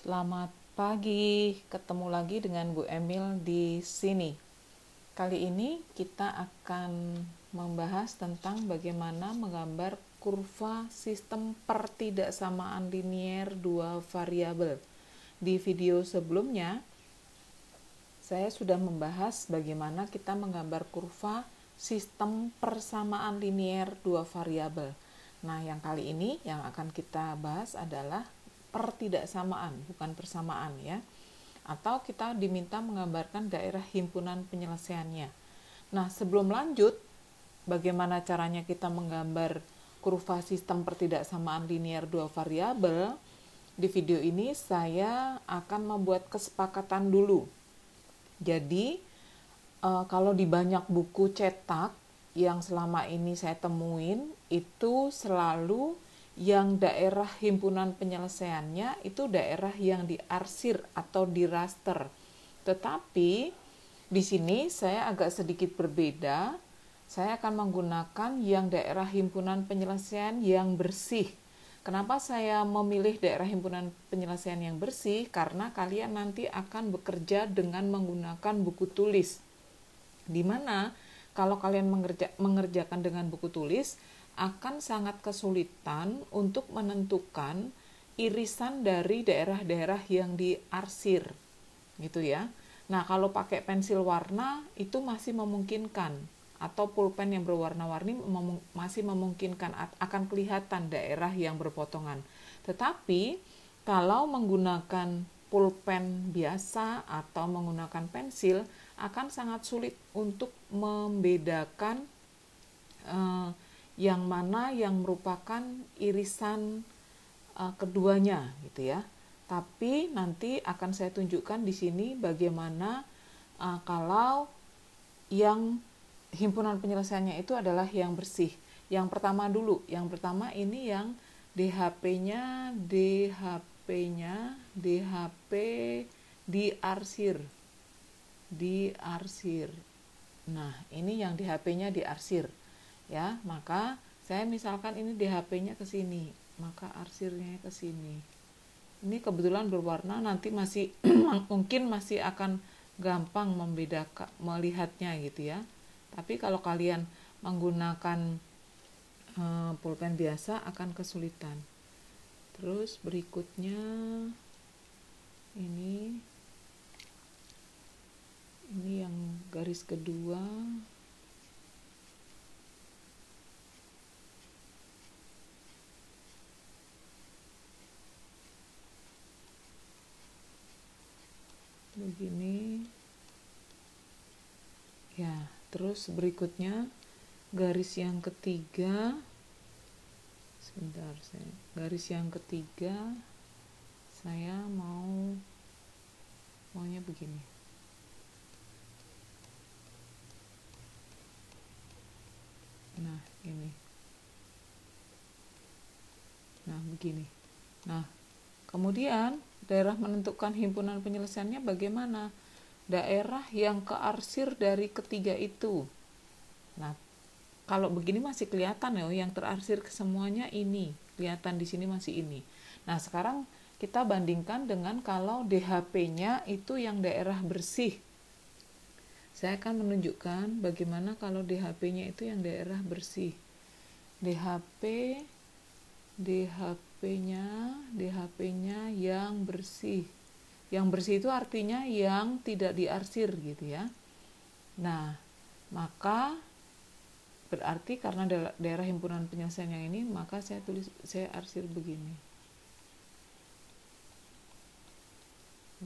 Selamat pagi, ketemu lagi dengan Bu Emil di sini. Kali ini kita akan membahas tentang bagaimana menggambar kurva sistem pertidaksamaan linier dua variabel. Di video sebelumnya, saya sudah membahas bagaimana kita menggambar kurva sistem persamaan linier dua variabel. Nah, yang kali ini yang akan kita bahas adalah pertidaksamaan, bukan persamaan ya. Atau kita diminta menggambarkan daerah himpunan penyelesaiannya. Nah, sebelum lanjut, bagaimana caranya kita menggambar kurva sistem pertidaksamaan linier dua variabel? Di video ini saya akan membuat kesepakatan dulu. Jadi, kalau di banyak buku cetak yang selama ini saya temuin, itu selalu yang daerah himpunan penyelesaiannya itu daerah yang diarsir atau diraster. Tetapi di sini saya agak sedikit berbeda. Saya akan menggunakan yang daerah himpunan penyelesaian yang bersih. Kenapa saya memilih daerah himpunan penyelesaian yang bersih? Karena kalian nanti akan bekerja dengan menggunakan buku tulis. Di mana kalau kalian mengerjakan dengan buku tulis, akan sangat kesulitan untuk menentukan irisan dari daerah-daerah yang diarsir, gitu ya. Nah, kalau pakai pensil warna itu masih memungkinkan, atau pulpen yang berwarna-warni masih memungkinkan, akan kelihatan daerah yang berpotongan. Tetapi kalau menggunakan pulpen biasa atau menggunakan pensil, akan sangat sulit untuk membedakan yang mana yang merupakan irisan keduanya, gitu ya. Tapi nanti akan saya tunjukkan di sini bagaimana kalau yang himpunan penyelesaiannya itu adalah yang bersih. Yang pertama dulu, yang pertama ini yang DHP-nya DHP diarsir. Nah, ini yang DHP-nya diarsir. Ya, maka saya misalkan ini DHP-nya ke sini, maka arsirnya ke sini. Ini kebetulan berwarna, nanti masih mungkin masih akan gampang membedakan, melihatnya gitu ya. Tapi kalau kalian menggunakan pulpen biasa akan kesulitan. Terus berikutnya ini yang garis kedua. Begini. Ya, terus berikutnya garis yang ketiga. Sebentar, garis yang ketiga saya maunya begini. Nah, ini. Nah, begini. Nah, kemudian daerah menentukan himpunan penyelesaiannya bagaimana? Daerah yang kearsir dari ketiga itu. Nah, kalau begini masih kelihatan ya, yang terarsir ke semuanya ini. Kelihatan di sini masih ini. Nah, sekarang kita bandingkan dengan kalau DHP-nya itu yang daerah bersih. Saya akan menunjukkan bagaimana kalau DHP-nya itu yang daerah bersih. DHP-nya yang bersih. Yang bersih itu artinya yang tidak diarsir gitu ya. Nah, maka berarti karena daerah himpunan penyelesaian yang ini, maka saya arsir begini.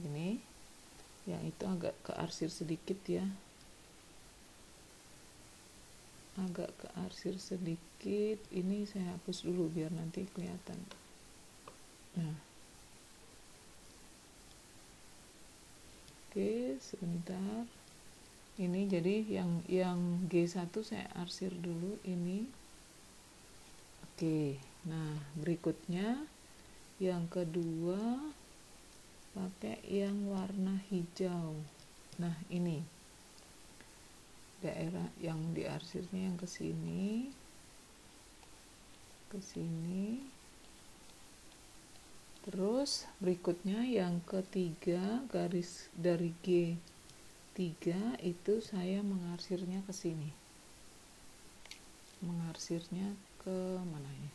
Ini yang itu agak kearsir sedikit ya. Agak kearsir sedikit. Ini saya hapus dulu biar nanti kelihatan. Nah. Oke, sebentar. Ini jadi yang G1 saya arsir dulu ini. Oke. Nah, berikutnya yang kedua pakai yang warna hijau. Nah, ini daerah yang diarsirnya yang ke sini, Terus berikutnya yang ketiga, garis dari G3 itu saya mengarsirnya ke sini. Mengarsirnya ke mana ini?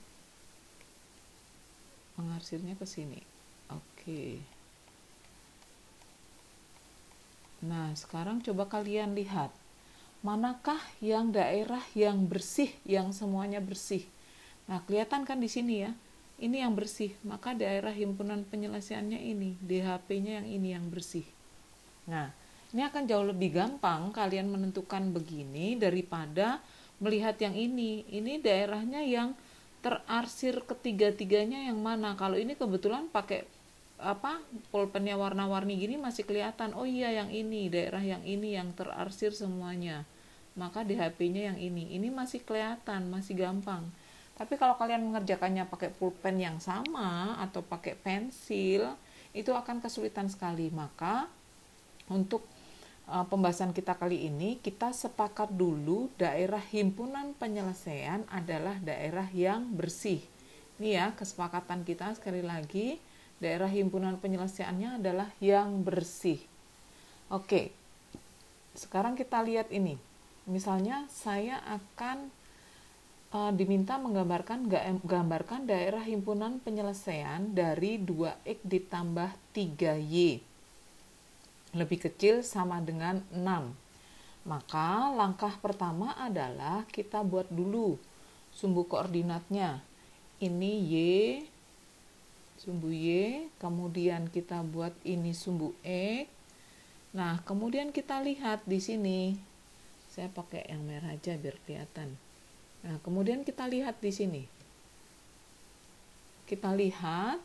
Mengarsirnya ke sini. Oke. Nah, sekarang coba kalian lihat. Manakah yang daerah yang bersih, yang semuanya bersih? Nah, kelihatan kan di sini ya. Ini yang bersih, maka daerah himpunan penyelesaiannya ini, DHP-nya yang ini yang bersih. Nah, ini akan jauh lebih gampang kalian menentukan begini daripada melihat yang ini. Ini daerahnya yang terarsir ketiga-tiganya yang mana. Kalau ini kebetulan pakai pulpennya warna-warni gini masih kelihatan, oh iya yang ini, daerah yang ini yang terarsir semuanya, maka DHP-nya yang ini masih kelihatan, masih gampang. Tapi kalau kalian mengerjakannya pakai pulpen yang sama atau pakai pensil, itu akan kesulitan sekali. Maka untuk pembahasan kita kali ini, kita sepakat dulu daerah himpunan penyelesaian adalah daerah yang bersih. Ini ya kesepakatan kita sekali lagi, daerah himpunan penyelesaiannya adalah yang bersih. Oke, sekarang kita lihat ini. Misalnya saya akan diminta menggambarkan daerah himpunan penyelesaian dari 2X ditambah 3Y. Lebih kecil sama dengan 6. Maka langkah pertama adalah kita buat dulu sumbu koordinatnya. Ini Y, sumbu Y, kemudian kita buat ini sumbu X. Nah, kemudian kita lihat di sini. Saya pakai yang merah aja biar kelihatan. Nah, kemudian kita lihat di sini. Kita lihat,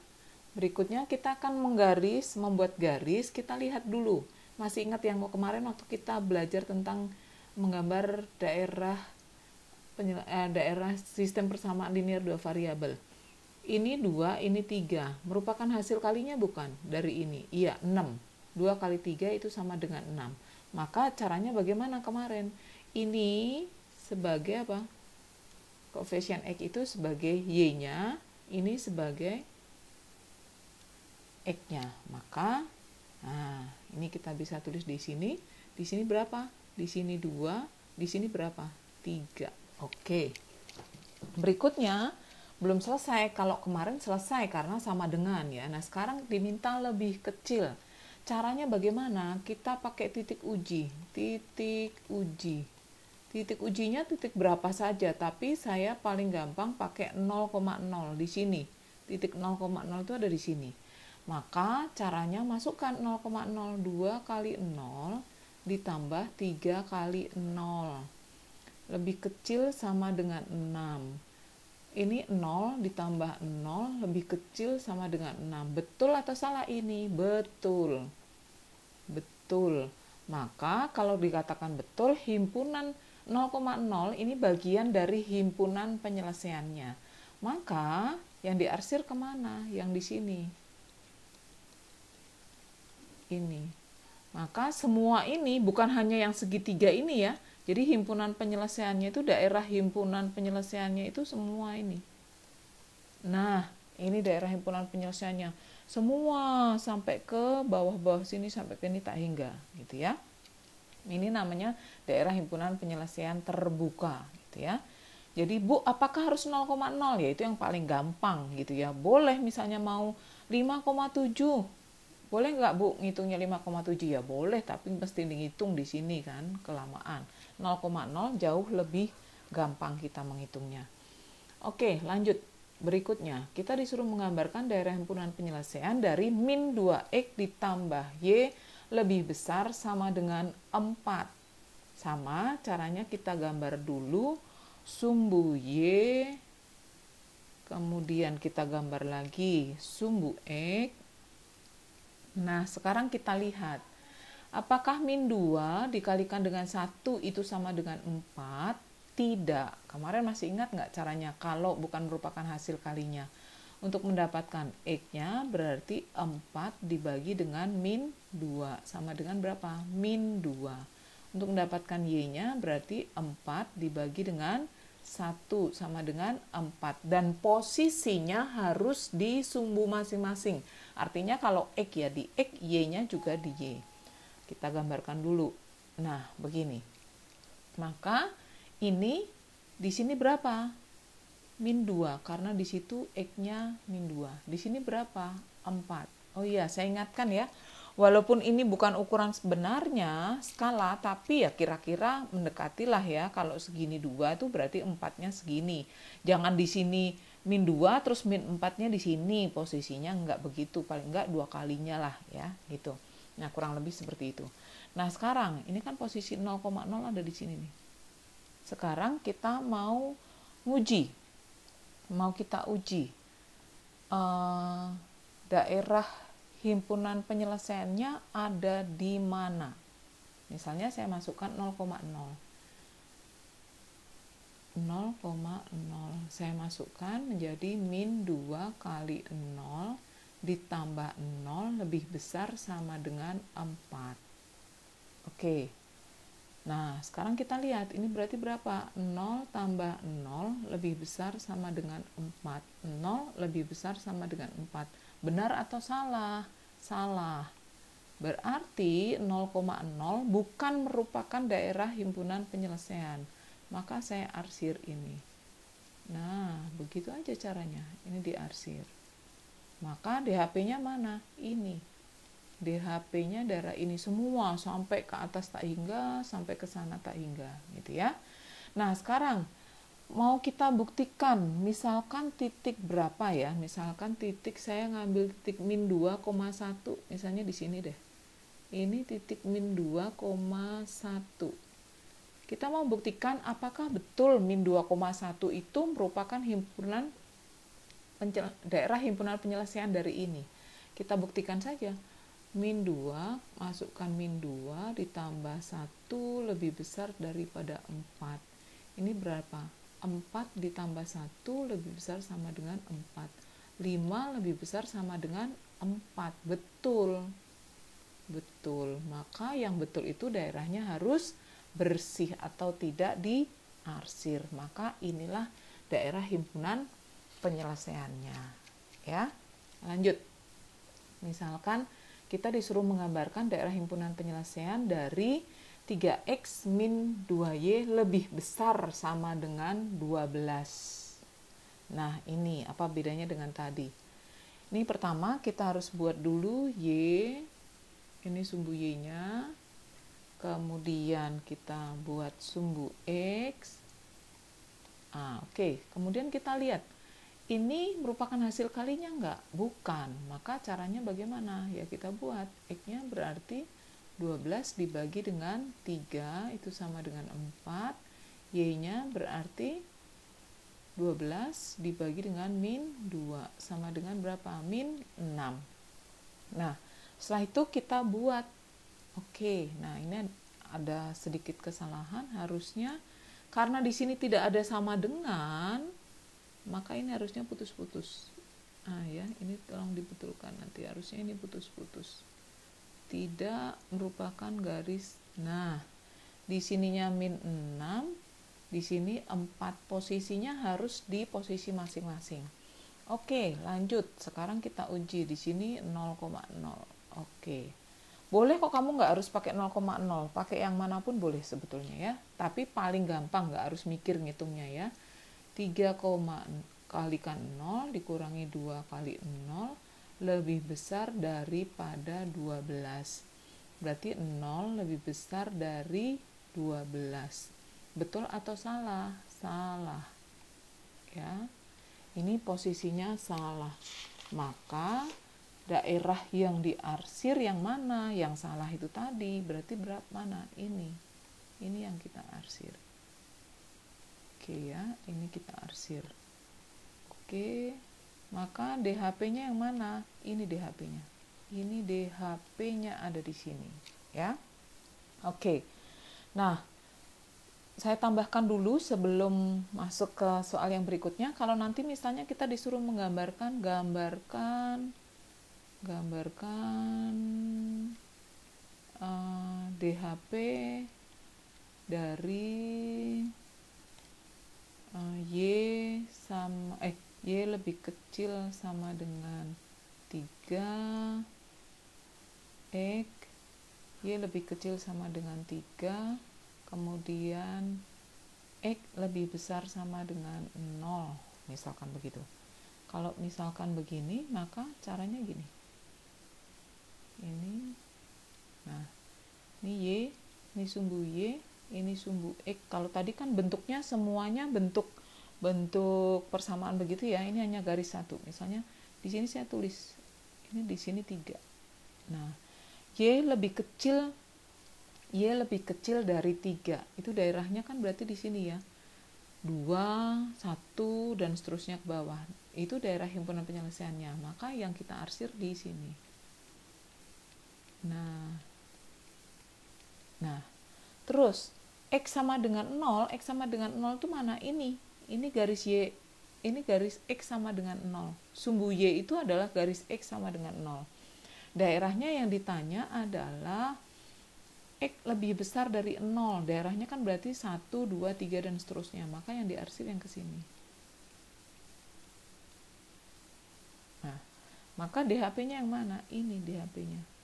berikutnya kita akan membuat garis, kita lihat dulu. Masih ingat yang kemarin waktu kita belajar tentang menggambar daerah sistem persamaan linear dua variabel. Ini 2, ini 3. Merupakan hasil kalinya bukan? Dari ini. Iya, 6. 2 kali 3 itu sama dengan 6. Maka caranya bagaimana kemarin? Ini sebagai apa? Koefisien X itu sebagai Y-nya, ini sebagai X-nya. Maka, nah, ini kita bisa tulis di sini. Di sini berapa? Di sini 2, di sini berapa? 3. Oke. Berikutnya, belum selesai. Kalau kemarin selesai karena sama dengan ya. Nah, sekarang diminta lebih kecil. Caranya bagaimana? Kita pakai titik uji. Titik uji. Titik ujinya titik berapa saja, tapi saya paling gampang pakai 0,0 di sini. Titik 0,0 itu ada di sini. Maka caranya masukkan 0,02 kali 0 ditambah 3 kali 0. Lebih kecil sama dengan 6. Ini 0 ditambah 0 lebih kecil sama dengan 6. Betul atau salah ini? Betul. Betul. Maka kalau dikatakan betul, himpunan 0,0 ini bagian dari himpunan penyelesaiannya. Maka yang diarsir kemana? Yang di sini. Ini. Maka semua ini bukan hanya yang segitiga ini ya. Jadi himpunan penyelesaiannya itu daerah himpunan penyelesaiannya itu semua ini. Nah, ini daerah himpunan penyelesaiannya. Semua sampai ke bawah-bawah sini sampai ke ini tak hingga gitu ya. Ini namanya daerah himpunan penyelesaian terbuka gitu ya. Jadi Bu, apakah harus 0,0? Ya itu yang paling gampang gitu ya. Boleh misalnya mau 5,7. Boleh nggak Bu ngitungnya 5,7? Ya boleh, tapi mesti dihitung di sini kan, kelamaan. 0,0 jauh lebih gampang kita menghitungnya. Oke, lanjut. Berikutnya, kita disuruh menggambarkan daerah himpunan penyelesaian dari min 2X ditambah Y lebih besar sama dengan 4. Sama, caranya kita gambar dulu sumbu Y, kemudian kita gambar lagi sumbu X. Nah, sekarang kita lihat, apakah min 2 dikalikan dengan 1 itu sama dengan 4? Tidak. Kemarin masih ingat nggak caranya kalau bukan merupakan hasil kalinya? Untuk mendapatkan X-nya berarti 4 dibagi dengan min 2. Sama dengan berapa? Min 2. Untuk mendapatkan Y-nya berarti 4 dibagi dengan 1 sama dengan 4. Dan posisinya harus di sumbu masing-masing. Artinya kalau X ya di X, Y-nya juga di Y. Kita gambarkan dulu. Nah, begini. Maka ini di sini berapa? Min 2, karena di situ X-nya min 2. Di sini berapa? 4. Oh iya, saya ingatkan ya. Walaupun ini bukan ukuran sebenarnya skala, tapi ya kira-kira mendekatilah ya. Kalau segini 2 itu berarti 4-nya segini. Jangan di sini min 2 terus min 4-nya di sini. Posisinya enggak begitu, paling enggak 2 kalinya lah ya, gitu. Nah, kurang lebih seperti itu. Nah, sekarang ini kan posisi 0,0 ada di sini nih. Sekarang kita mau kita uji daerah himpunan penyelesaiannya ada di mana. Misalnya saya masukkan 0,0. Saya masukkan menjadi min 2 kali 0 ditambah 0 lebih besar sama dengan 4. Oke. Nah, sekarang kita lihat, ini berarti berapa? 0 tambah 0 lebih besar sama dengan 4. 0 lebih besar sama dengan 4. Benar atau salah? Salah. Berarti 0,0 bukan merupakan daerah himpunan penyelesaian. Maka saya arsir ini. Nah, begitu aja caranya. Ini diarsir. Maka DHP-nya mana? Ini. DHP-nya daerah ini semua sampai ke atas tak hingga, sampai ke sana tak hingga, gitu ya. Nah, sekarang mau kita buktikan, misalkan titik berapa ya? Misalkan titik saya ngambil titik min 2,1, misalnya di sini deh. Ini titik min 2,1. Kita mau buktikan apakah betul min 2,1 itu merupakan daerah himpunan penyelesaian dari ini. Kita buktikan saja. Min 2, masukkan min 2 ditambah 1 lebih besar daripada 4. Ini berapa? 4 ditambah 1 lebih besar sama dengan 4. 5 lebih besar sama dengan 4. Betul. Betul. Maka yang betul itu daerahnya harus bersih atau tidak diarsir. Maka inilah daerah himpunan penyelesaiannya. Ya. Lanjut. Misalkan kita disuruh menggambarkan daerah himpunan penyelesaian dari 3x min 2y lebih besar sama dengan 12. Nah, ini apa bedanya dengan tadi? Ini pertama kita harus buat dulu y, ini sumbu y-nya. Kemudian kita buat sumbu x. Oke. Kemudian kita lihat. Ini merupakan hasil kalinya enggak? Bukan. Maka caranya bagaimana? Ya kita buat. X-nya berarti 12 dibagi dengan 3 itu sama dengan 4. Y-nya berarti 12 dibagi dengan min 2 sama dengan berapa? Min 6. Nah, setelah itu kita buat. Oke, nah ini ada sedikit kesalahan. Harusnya karena di sini tidak ada sama dengan, maka ini harusnya putus-putus. Ya, ini tolong dibetulkan nanti. Harusnya ini putus-putus. Tidak merupakan garis. Nah, di sininya min 6, di sini 4. Posisinya harus di posisi masing-masing. Oke, lanjut. Sekarang kita uji. Di sini 0,0. Oke. Boleh kok kamu nggak harus pakai 0,0. Pakai yang manapun boleh sebetulnya ya. Tapi paling gampang, nggak harus mikir ngitungnya ya. 3, kalikan 0 dikurangi 2 kali 0 lebih besar daripada 12. Berarti 0 lebih besar dari 12. Betul atau salah? Salah. Ya. Ini posisinya salah. Maka daerah yang diarsir yang mana? Yang salah itu tadi. Berarti berapa mana? Ini. Ini yang kita arsir. Oke ya, ini kita arsir. Oke, maka DHP-nya yang mana? Ini DHP-nya. Ini DHP-nya ada di sini, ya. Oke. Nah, saya tambahkan dulu sebelum masuk ke soal yang berikutnya. Kalau nanti misalnya kita disuruh menggambarkan DHP dari Y lebih kecil sama dengan 3, X, Y lebih kecil sama dengan 3, kemudian X lebih besar sama dengan 0, misalkan begitu. Kalau misalkan begini, maka caranya gini. Nah, ini Y, ini sumbu Y, ini sumbu X. Kalau tadi kan bentuknya semuanya bentuk persamaan begitu ya, ini hanya garis satu. Misalnya di sini saya tulis, ini di sini 3. Nah, Y lebih kecil dari 3. Itu daerahnya kan berarti di sini ya. 2, 1 dan seterusnya ke bawah. Itu daerah himpunan penyelesaiannya. Maka yang kita arsir di sini. Nah, terus X sama dengan 0 itu mana? Ini garis Y, ini garis X sama dengan 0. Sumbu Y itu adalah garis X sama dengan 0. Daerahnya yang ditanya adalah X lebih besar dari 0. Daerahnya kan berarti 1, 2, 3 dan seterusnya. Maka yang diarsir yang ke sini. Nah, maka DHP-nya yang mana? Ini DHP-nya.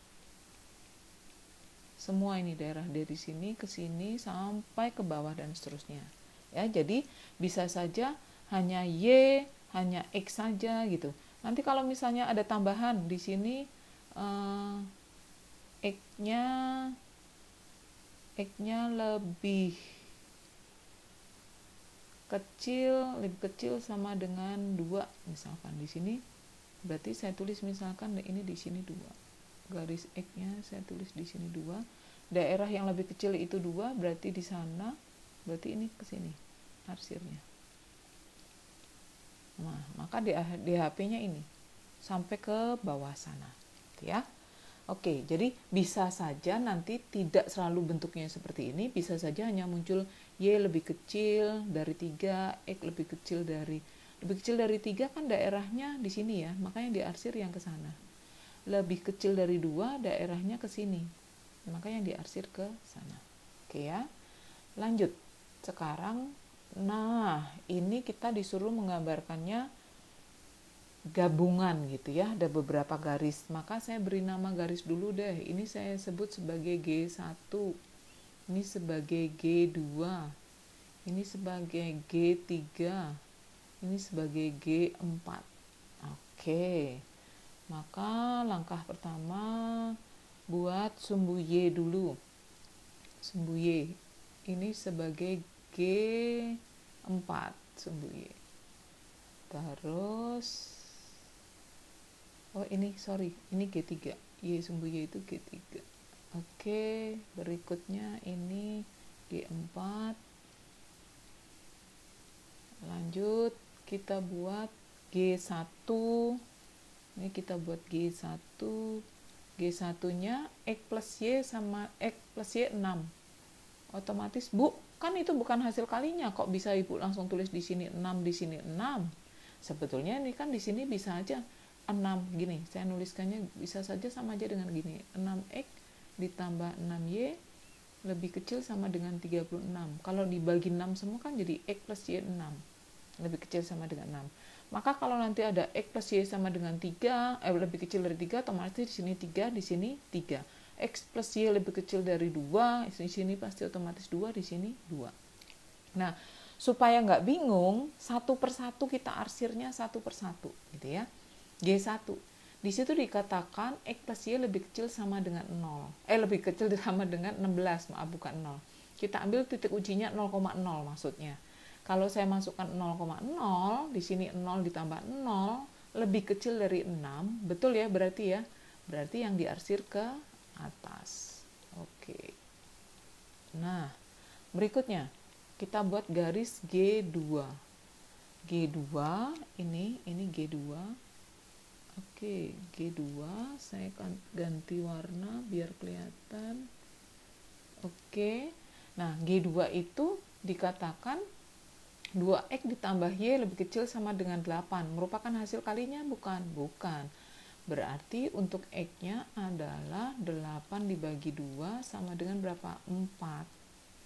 Semua ini daerah dari sini ke sini sampai ke bawah dan seterusnya. Ya, jadi bisa saja hanya Y, hanya X saja gitu. Nanti kalau misalnya ada tambahan di sini X-nya lebih kecil sama dengan 2 misalkan di sini, berarti saya tulis misalkan ini di sini 2. Garis X-nya saya tulis di sini 2. Daerah yang lebih kecil itu 2, berarti di sana, berarti ini ke sini arsirnya. Nah, maka DHP-nya ini sampai ke bawah sana, ya. Oke, jadi bisa saja nanti tidak selalu bentuknya seperti ini, bisa saja hanya muncul Y lebih kecil dari 3, X lebih kecil dari 3 kan daerahnya di sini ya, makanya diarsir yang ke sana. Lebih kecil dari 2, daerahnya ke sini, makanya diarsir ke sana. Oke ya, lanjut. Sekarang, nah ini kita disuruh menggambarkannya gabungan gitu ya, ada beberapa garis, maka saya beri nama garis dulu deh. Ini saya sebut sebagai G1, ini sebagai G2, ini sebagai G3, ini sebagai G4. Oke, maka langkah pertama buat sumbu Y dulu. Sumbu Y ini sebagai G4 sumbu Y. Terus ini G3, Y sumbu Y itu G3. Oke, berikutnya ini G4. Lanjut kita buat G1. Ini kita buat G1. G1-nya X plus Y sama X plus Y 6. Otomatis, Bu, kan itu bukan hasil kalinya, kok bisa Ibu langsung tulis di sini 6, di sini 6. Sebetulnya ini kan di sini bisa aja 6 gini, saya nuliskannya bisa saja sama aja dengan gini, 6X ditambah 6Y lebih kecil sama dengan 36. Kalau dibagi 6 semua kan jadi X plus Y 6 lebih kecil sama dengan 6. Maka kalau nanti ada X plus Y sama dengan 3, lebih kecil dari 3, otomatis di sini 3, di sini 3. X plus Y lebih kecil dari 2, di sini pasti otomatis 2, di sini 2. Nah, supaya nggak bingung, satu persatu kita arsirnya satu persatu gitu ya. G1. Di situ dikatakan X plus Y lebih kecil sama dengan 0. Lebih kecil sama dengan 16, maaf bukan 0. Kita ambil titik ujinya 0,0 maksudnya. Kalau saya masukkan 0,0, di sini 0 ditambah 0 lebih kecil dari 6, betul ya berarti ya. Berarti yang diarsir ke atas. Oke. Nah, berikutnya kita buat garis G2. G2 ini G2. Oke, G2 saya akan ganti warna biar kelihatan. Oke. Nah, G2 itu dikatakan 2X ditambah Y lebih kecil sama dengan 8. Merupakan hasil kalinya bukan? Bukan. Berarti untuk X-nya adalah 8 dibagi 2 sama dengan berapa? 4.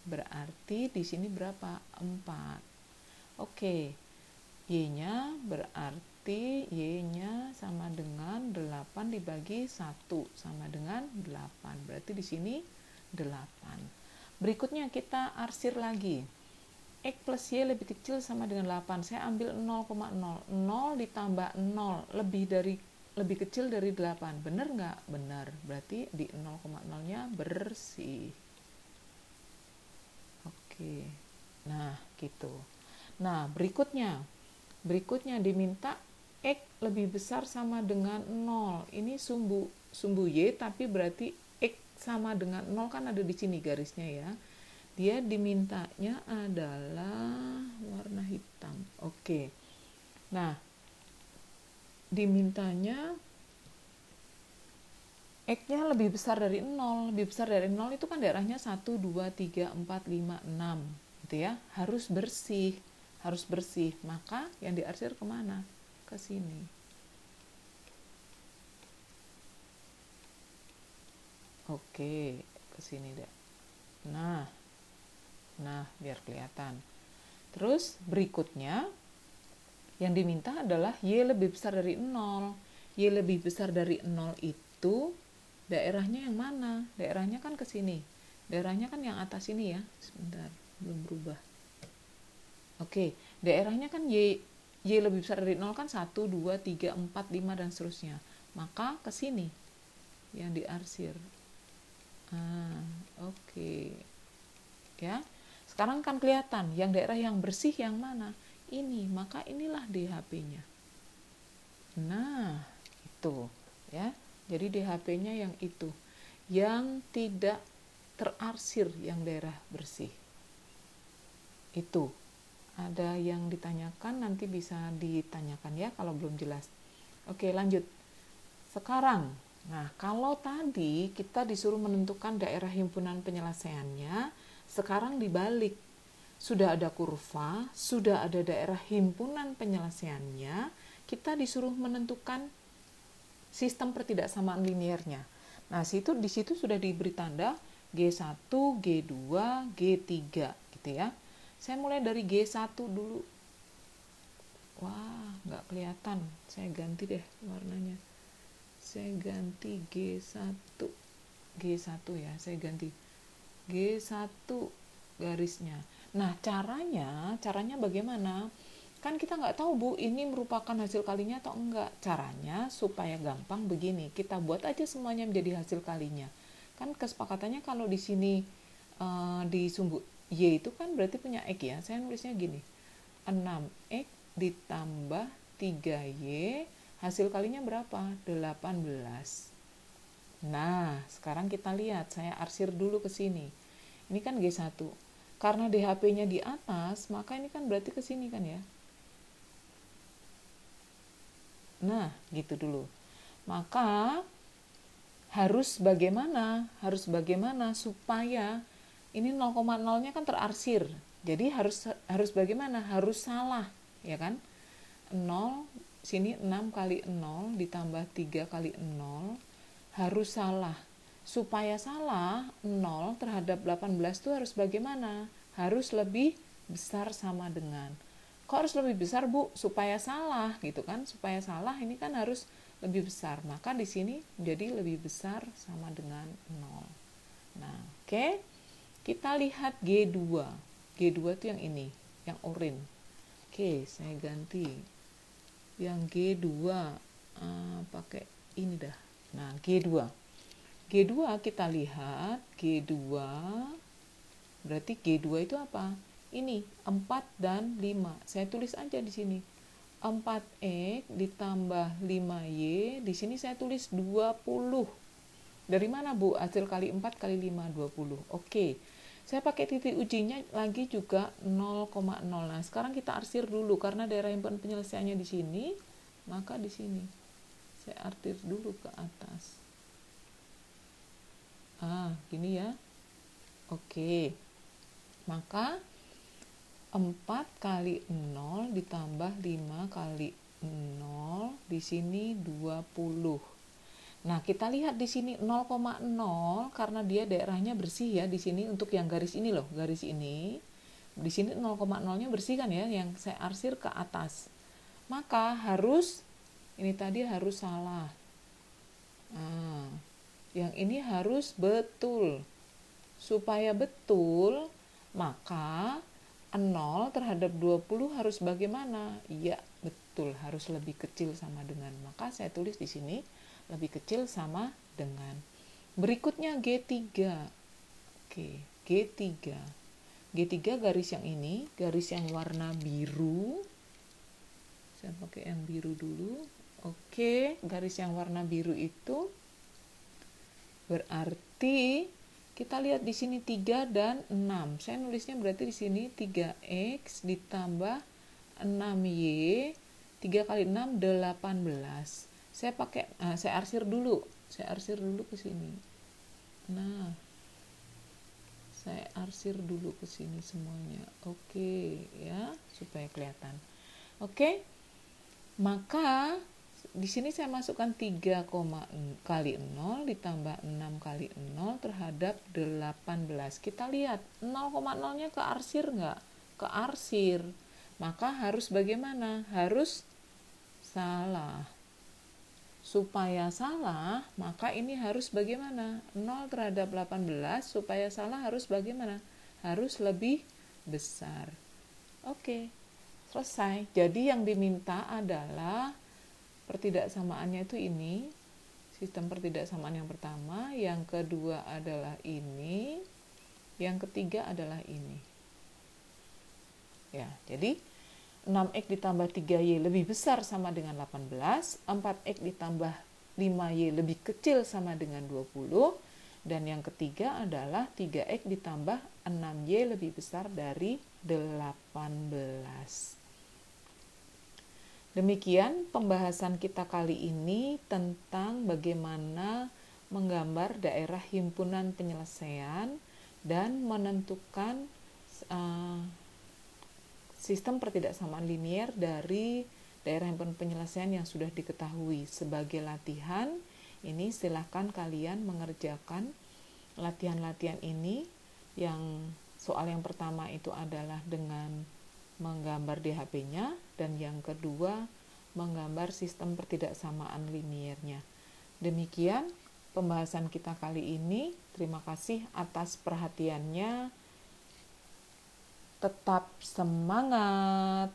Berarti di sini berapa? 4. Oke, Y-nya berarti Y-nya sama dengan 8 dibagi 1 sama dengan 8. Berarti di sini 8. Berikutnya kita arsir lagi. X plus Y lebih kecil sama dengan 8. Saya ambil 0,0. 0 ditambah 0 lebih kecil dari 8. Benar nggak? Benar. Berarti di 0,0-nya bersih. Oke. Nah, gitu. Nah, berikutnya diminta X lebih besar sama dengan 0. Ini sumbu Y, tapi berarti X sama dengan 0 kan ada di sini garisnya ya. Dia dimintanya adalah warna hitam. Oke. Nah, dimintanya X-nya lebih besar dari 0. Lebih besar dari 0 itu kan daerahnya 1, 2, 3, 4, 5, 6. Gitu ya. Harus bersih. Maka yang diarsir kemana? Ke sini. Oke, ke sini deh. Nah, biar kelihatan. Terus berikutnya yang diminta adalah Y lebih besar dari 0. Y lebih besar dari 0 itu daerahnya yang mana? Daerahnya kan ke sini. Daerahnya kan yang atas ini ya. Sebentar, belum berubah. Oke, daerahnya kan Y lebih besar dari 0 kan 1, 2, 3, 4, 5 dan seterusnya. Maka ke sini yang diarsir. Oke. Ya. Sekarang kan kelihatan yang daerah yang bersih yang mana? Ini, maka inilah DHP-nya. Nah, itu ya. Jadi DHP-nya yang itu. Yang tidak terarsir yang daerah bersih. Itu. Ada yang ditanyakan, nanti bisa ditanyakan ya kalau belum jelas. Oke, lanjut. Sekarang, nah kalau tadi kita disuruh menentukan daerah himpunan penyelesaiannya, sekarang dibalik. Sudah ada kurva, sudah ada daerah himpunan penyelesaiannya, kita disuruh menentukan sistem pertidaksamaan linearnya. Nah, di situ sudah diberi tanda G1, G2, G3 gitu ya. Saya mulai dari G1 dulu. Wah, nggak kelihatan. Saya ganti deh warnanya. Saya ganti G1 ya, saya ganti G1 garisnya. Nah, caranya bagaimana? Kan kita nggak tahu Bu, ini merupakan hasil kalinya atau enggak. Caranya supaya gampang begini, kita buat aja semuanya menjadi hasil kalinya. Kan kesepakatannya kalau di sini di sumbu Y itu kan berarti punya X ya. Saya nulisnya gini, 6X ditambah 3Y, hasil kalinya berapa? 18. Nah, sekarang kita lihat, saya arsir dulu ke sini. Ini kan G1. Karena DHP-nya di atas, maka ini kan berarti ke sini kan ya. Nah, gitu dulu. Maka harus bagaimana? Supaya ini 0,0-nya kan terarsir. Jadi harus bagaimana? Harus salah, ya kan? 0 sini 6 kali 0 ditambah 3 kali 0 harus salah. Supaya salah, 0 terhadap 18 itu harus bagaimana? Harus lebih besar sama dengan. Kok harus lebih besar, Bu? Supaya salah gitu kan? Supaya salah ini kan harus lebih besar. Maka di sini menjadi lebih besar sama dengan 0. Nah, oke. Kita lihat G2. G2 itu yang ini, yang oranye. Oke, saya ganti. Yang G2 pakai ini dah. Nah, G2 kita lihat, G2 berarti G2 itu apa? Ini 4 dan 5. Saya tulis aja di sini. 4X ditambah 5Y, di sini saya tulis 20. Dari mana Bu? Hasil kali 4 kali 5, 20. Oke. Saya pakai titik ujinya lagi juga 0,0. Nah, sekarang kita arsir dulu karena daerah himpunan penyelesaiannya di sini, maka di sini. Saya arsir dulu ke atas. Gini ya. Oke. Maka 4 kali 0 ditambah 5 kali 0 di sini 20. Nah, kita lihat di sini 0,0 karena dia daerahnya bersih ya di sini untuk yang garis ini loh, garis ini. Di sini 0,0-nya bersih kan ya, yang saya arsir ke atas. Maka harus, ini tadi harus salah. Nah, yang ini harus betul. Supaya betul, maka 0 terhadap 20 harus bagaimana? Iya, betul, harus lebih kecil sama dengan. Maka saya tulis di sini lebih kecil sama dengan. Berikutnya G3. Oke, G3. G3 garis yang ini, garis yang warna biru. Saya pakai yang biru dulu. Oke, garis yang warna biru itu berarti kita lihat di sini 3 dan 6. Saya nulisnya berarti di sini 3x ditambah 6y. 3 kali 6 18. Saya arsir dulu. Saya arsir dulu ke sini. Nah, saya arsir dulu ke sini semuanya. Oke, ya, supaya kelihatan. Oke. Maka di sini saya masukkan 3 kali 0 ditambah 6 kali 0 terhadap 18. Kita lihat 0,0-nya kearsir nggak? Kearsir. Maka harus bagaimana? Harus salah. Supaya salah, maka ini harus bagaimana? 0 terhadap 18, supaya salah harus bagaimana? Harus lebih besar. Oke. Selesai. Jadi yang diminta adalah pertidaksamaannya itu ini, sistem pertidaksamaan yang pertama, yang kedua adalah ini, yang ketiga adalah ini. Ya, jadi 6x ditambah 3y lebih besar sama dengan 18, 4x ditambah 5y lebih kecil sama dengan 20, dan yang ketiga adalah 3x ditambah 6y lebih besar dari 18. Demikian pembahasan kita kali ini tentang bagaimana menggambar daerah himpunan penyelesaian dan menentukan sistem pertidaksamaan linier dari daerah himpunan penyelesaian yang sudah diketahui. Sebagai latihan, ini silahkan kalian mengerjakan latihan-latihan ini. Yang soal yang pertama itu adalah dengan menggambar di HP-nya, dan yang kedua menggambar sistem pertidaksamaan liniernya. Demikian pembahasan kita kali ini. Terima kasih atas perhatiannya. Tetap semangat.